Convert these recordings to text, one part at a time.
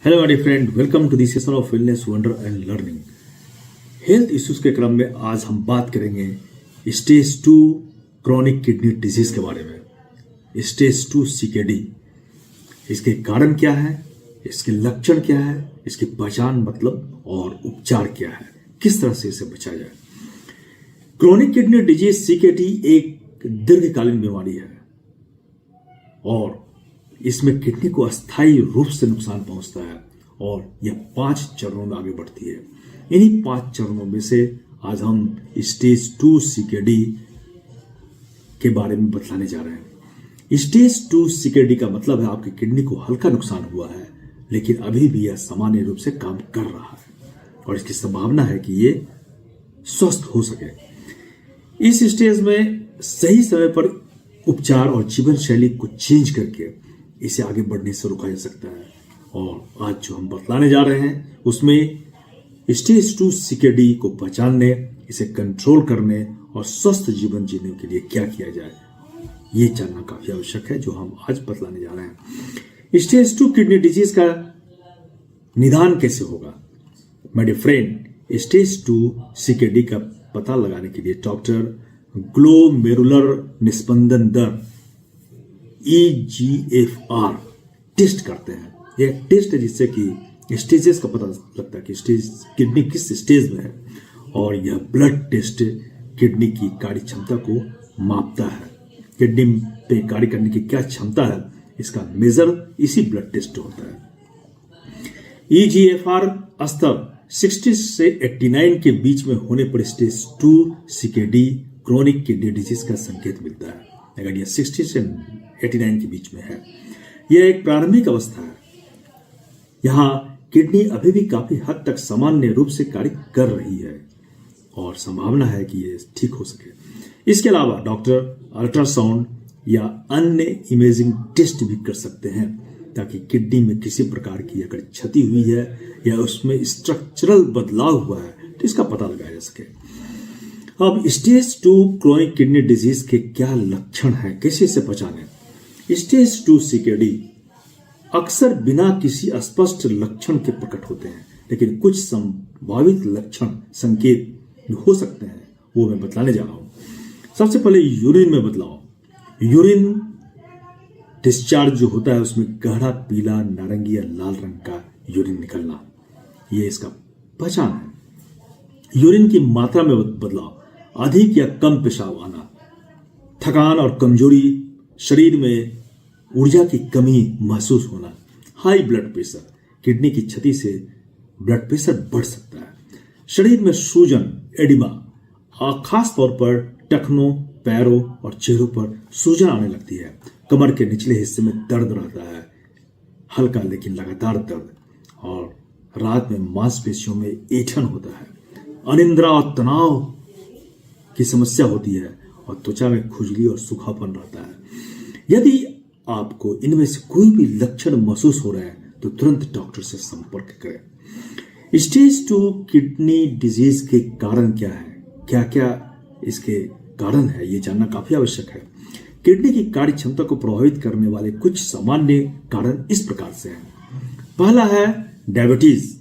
Hello my friend, welcome to the session of wellness wonder and learning. Health issues के क्रम में आज हम बात करेंगे स्टेज 2 क्रॉनिक किडनी डिजीज के बारे में। स्टेज 2 सीकेडी, इसके कारण क्या है, इसके लक्षण क्या है, इसकी पहचान मतलब और उपचार क्या है, किस तरह से इसे बचा जाए। क्रॉनिक किडनी डिजीज सीकेडी एक दीर्घकालीन बीमारी है और इसमें किडनी को अस्थायी रूप से नुकसान पहुंचता है और यह 5 चरणों में आगे बढ़ती है। इन्हीं 5 चरणों में से आज हम स्टेज 2 सीकेडी के बारे में बतलाने जा रहे हैं। स्टेज 2 सीकेडी का मतलब है आपकी किडनी को हल्का नुकसान हुआ है, लेकिन अभी भी यह सामान्य रूप से काम कर रहा है और इसकी संभावना है कि ये स्वस्थ हो सके। इस स्टेज में सही समय पर उपचार और जीवन शैली को चेंज करके इसे आगे बढ़ने से रोका जा सकता है। और आज जो हम बतलाने जा रहे हैं उसमें स्टेज 2 सीकेडी को पहचानने, इसे कंट्रोल करने और स्वस्थ जीवन जीने के लिए क्या किया जाए, ये जानना काफी आवश्यक है, जो हम आज बतलाने जा रहे हैं। स्टेज 2 किडनी डिजीज का निदान कैसे होगा? My dear friend, stage 2 CKD का पता लगाने के लिए डॉक्टर ग्लोमेरुलर निस्पंदन दर EGFR टेस्ट करते हैं। यह टेस्ट है जिससे कि स्टेजेस का पता लगता है कि स्टेज किडनी किस स्टेज में है, और यह ब्लड टेस्ट किडनी की कार्य क्षमता को मापता है। किडनी पे कार्य करने की क्या क्षमता है, इसका मेजर इसी ब्लड टेस्ट होता है। EGFR स्तर 60 से 89 के बीच में होने पर stage 2 CKD chronic kidney disease का संकेत मिलता है। अगर यह 60 से 89 के बीच में है, यह एक प्रारंभिक अवस्था है। यहाँ किडनी अभी भी काफी हद तक सामान्य रूप से कार्य कर रही है और संभावना है कि यह ठीक हो सके। इसके अलावा डॉक्टर अल्ट्रासाउंड या अन्य इमेजिंग टेस्ट भी कर सकते हैं ताकि किडनी में किसी प्रकार की अगर क्षति हुई है या उसमें स्ट्रक्चरल बदलाव हुआ है तो इसका पता लगाया जा सके। अब स्टेज 2 क्रॉनिक किडनी डिजीज के क्या लक्षण हैं, कैसे इसे पहचानें? स्टेज 2 सीकेडी अक्सर बिना किसी स्पष्ट लक्षण के प्रकट होते हैं, लेकिन कुछ संभावित लक्षण संकेत हो सकते हैं, वो मैं बतलाने जा रहा हूं। सबसे पहले यूरिन में बदलाव। यूरिन डिस्चार्ज जो होता है उसमें गहरा पीला, नारंगी या लाल रंग का यूरिन निकलना, ये इसका पहचान है। यूरिन की मात्रा में बदलाव, अधिक या कम पेशाब आना, थकान और कमजोरी, शरीर में ऊर्जा की कमी महसूस होना, हाई ब्लड प्रेशर, किडनी की क्षति से ब्लड प्रेशर बढ़ सकता है, शरीर में सूजन, एडिमा, खास तौर पर टखनों, पैरों और चेहरों पर सूजन आने लगती है, कमर के निचले हिस्से में दर्द रहता है, हल्का लेकिन लगातार दर्द, और रात में मांसपेशियों में ऐंठन होता है, अनिद्रा और तनाव की समस्या होती है और त्वचा में खुजली और सूखापन रहता है। यदि आपको इनमें से कोई भी लक्षण महसूस हो रहे हैं तो तुरंत डॉक्टर से संपर्क करें। स्टेज 2 किडनी डिजीज के कारण क्या है, क्या क्या इसके कारण है, ये जानना काफी आवश्यक है। किडनी की कार्य क्षमता को प्रभावित करने वाले कुछ सामान्य कारण इस प्रकार से हैं। पहला है डायबिटीज।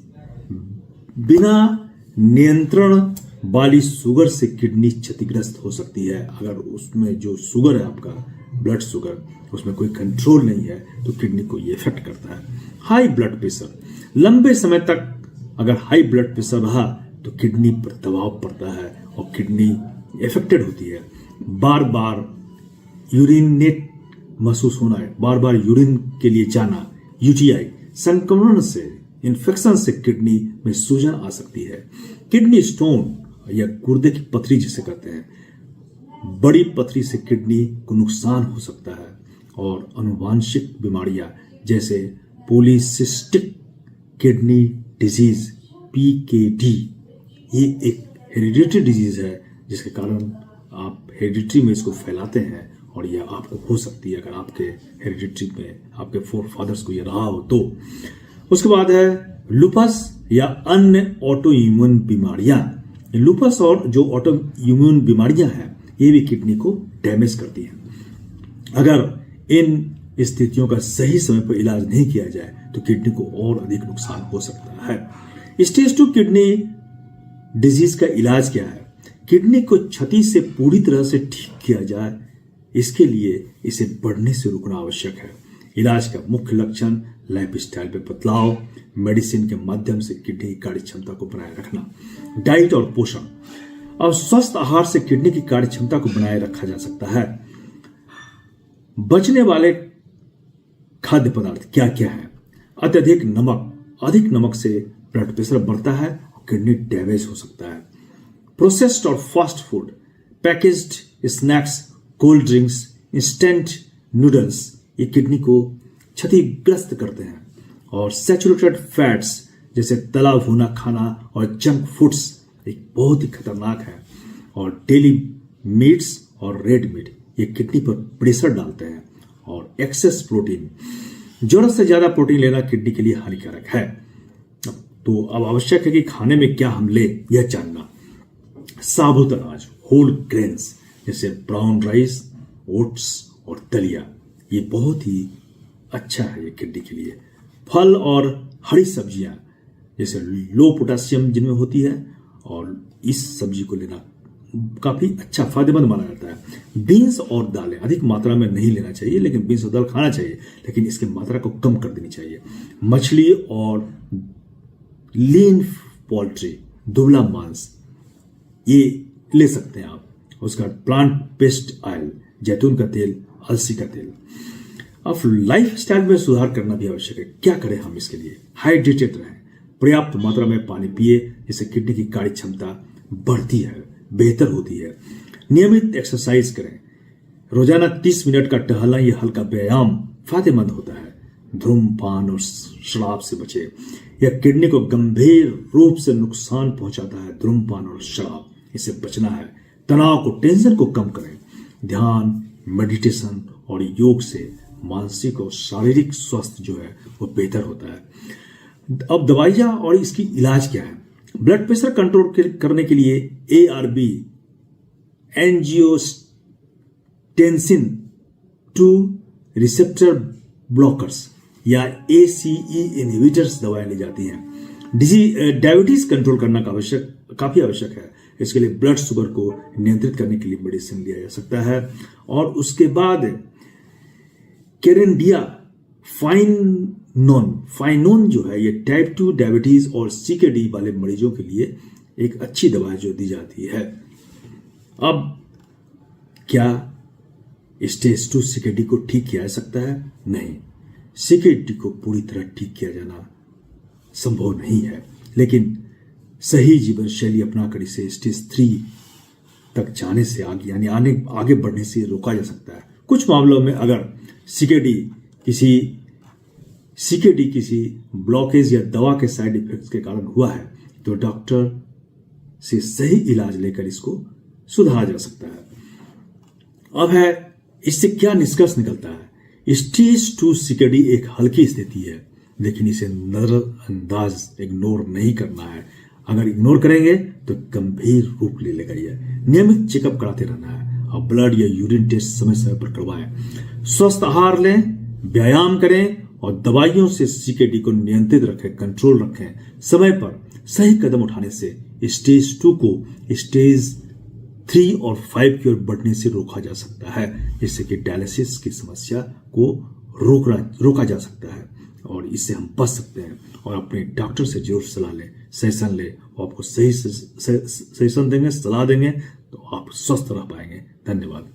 बिना नियंत्रण वाली शुगर से किडनी क्षतिग्रस्त हो सकती है। अगर उसमें जो शुगर है, आपका ब्लड शुगर, उसमें कोई कंट्रोल नहीं है तो किडनी को ये इफेक्ट करता है। हाई ब्लड प्रेशर, लंबे समय तक अगर हाई ब्लड प्रेशर रहा तो किडनी पर दबाव पड़ता है और किडनी इफेक्टेड होती है। बार बार यूरिनेट महसूस होना है, बार बार यूरिन के लिए जाना, UTI, संक्रमण से, इन्फेक्शन से किडनी में सूजन आ सकती है। किडनी स्टोन या गुर्दे की पथरी जिसे कहते हैं, बड़ी पथरी से किडनी को नुकसान हो सकता है, और अनुवांशिक बीमारियां जैसे पॉलीसिस्टिक किडनी डिजीज PKD, ये एक हेरिडिटरी डिजीज है जिसके कारण आप हेरिडिटरी में इसको फैलाते हैं और यह आपको हो सकती है अगर आपके हेरिडिटरी में आपके फोरफादर्स को यह रहा हो तो। उसके बाद है लुपस या अन्य ऑटो इम्यून बीमारियां। लुपस और जो ऑटो इम्यून बीमारियां हैं ये भी किडनी को डैमेज करती हैं। अगर इन स्थितियों का सही समय पर इलाज नहीं किया जाए तो किडनी को और अधिक नुकसान हो सकता है। स्टेज 2 किडनी डिजीज का इलाज क्या है? किडनी को क्षति से पूरी तरह से ठीक किया जाए, इसके लिए इसे बढ़ने से रोकना आवश्यक है। इलाज का मुख्य लक्षण लाइफस्टाइल में बदलाव, मेडिसिन के माध्यम से किडनी की कार्य क्षमता को बनाए रखना, डाइट और पोषण। और स्वस्थ आहार से किडनी की कार्य क्षमता को बनाए रखा जा सकता है। बचने वाले खाद्य पदार्थ क्या क्या है? अत्यधिक नमक, अधिक नमक से ब्लड प्रेशर बढ़ता है और किडनी डैमेज हो सकता है। प्रोसेस्ड और fast food, packaged snacks, cold drinks, instant noodles, ये किडनी को क्षतिग्रस्त करते हैं। और सैचुरेटेड फैट्स जैसे तला भुना खाना और जंक फूड्स एक बहुत ही खतरनाक है। और डेली मीट्स और रेड मीट ये किडनी पर प्रेशर डालते हैं। और एक्सेस प्रोटीन, जरूरत से ज्यादा प्रोटीन लेना किडनी के लिए हानिकारक है। तो अब आवश्यक है कि खाने में क्या हम ले यह जानना। साबुत अनाज, होल ग्रेन्स जैसे ब्राउन राइस, ओट्स और दलिया, ये बहुत ही अच्छा है ये किडनी के लिए। फल और हरी सब्जियां जैसे लो पोटेशियम जिनमें होती है, और इस सब्जी को लेना काफी अच्छा फायदेमंद माना जाता है। बीन्स और दालें अधिक मात्रा में नहीं लेना चाहिए, लेकिन बीन्स और दाल खाना चाहिए, लेकिन इसकी मात्रा को कम कर देनी चाहिए। मछली और लीन पोल्ट्री, दुबला मांस, ये ले सकते हैं आप। उसका प्लांट बेस्ड ऑयल, जैतून का तेल, अलसी का तेल। अब लाइफ स्टाइल में सुधार करना भी आवश्यक है। क्या करें हम इसके लिए? हाइड्रेटेड रहें, पर्याप्त मात्रा में पानी पिए, जिससे किडनी की कार्य क्षमता बढ़ती है, बेहतर होती है। नियमित एक्सरसाइज करें, रोजाना 30 मिनट का टहलना, यह हल्का व्यायाम फायदेमंद होता है। धूम्रपान और शराब से बचे, यह किडनी को गंभीर रूप से नुकसान पहुंचाता है। धूम्रपान और शराब, इससे बचना है। तनाव को, टेंशन को कम करें। ध्यान, मेडिटेशन और योग से मानसिक और शारीरिक स्वास्थ्य जो है वो बेहतर होता है। अब दवाइयां और इसकी इलाज क्या है? ब्लड प्रेशर कंट्रोल करने के लिए ARB, एंजियोटेंसिन 2 रिसेप्टर ब्लॉकर्स या ACE इनहिबिटर्स दवाएं ली जाती हैं। डायबिटीज कंट्रोल करना काफी आवश्यक है। इसके लिए ब्लड शुगर को नियंत्रित करने के लिए मेडिसिन लिया जा सकता है। और उसके बाद केरेंडिया फाइनोन जो है, ये टाइप 2 डायबिटीज और CKD वाले मरीजों के लिए एक अच्छी दवा जो दी जाती है। अब क्या स्टेज 2 CKD को ठीक किया जा सकता है? नहीं, CKD को पूरी तरह ठीक किया जाना संभव नहीं है, लेकिन सही जीवन शैली अपनाकर इसे स्टेज 3 तक जाने से आगे बढ़ने से रोका जा सकता है। कुछ मामलों में अगर CKD किसी ब्लॉकेज या दवा के साइड इफेक्ट्स के कारण हुआ है, तो डॉक्टर से सही इलाज लेकर इसको सुधारा जा सकता है। अब है, इससे क्या निष्कर्ष निकलता है? स्टेज 2 CKD एक हल्की स्थिति है, लेकिन इसे नजरअंदाज, इग्नोर नहीं करना है। अगर इग्नोर करेंगे तो गंभीर रूप ले लेगा। यह नियमित चेकअप कराते रहना है और ब्लड या यूरिन टेस्ट समय समय पर करवाएं। स्वस्थ आहार लें, व्यायाम करें और दवाइयों से CKD को नियंत्रित रखें, कंट्रोल रखें। समय पर सही कदम उठाने से स्टेज 2 को स्टेज 3 और 5 की ओर बढ़ने से रोका जा सकता है, जिससे कि डायलिसिस की समस्या को रोका जा सकता है और इससे हम बच सकते हैं। और अपने डॉक्टर से जरूर सलाह लें, सेशन लें, और आपको सही सेशन देंगे, सलाह देंगे, तो आप स्वस्थ रह पाएंगे। धन्यवाद।